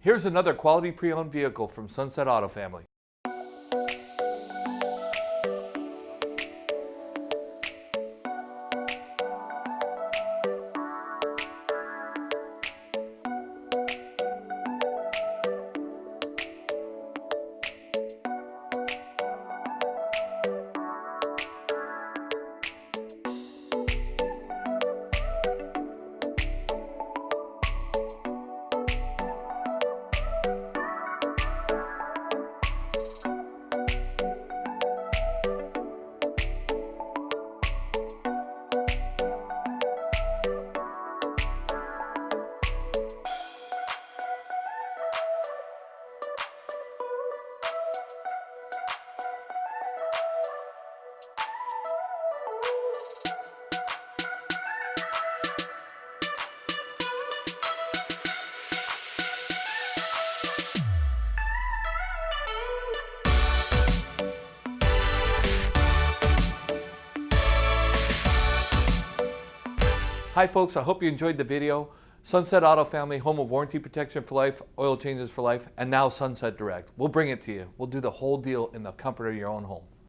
Here's another quality pre-owned vehicle from Sunset Auto Family. Hi folks, I hope you enjoyed the video. Sunset Auto Family, home of warranty protection for life, oil changes for life, and now Sunset Direct. We'll bring it to you. We'll do the whole deal in the comfort of your own home.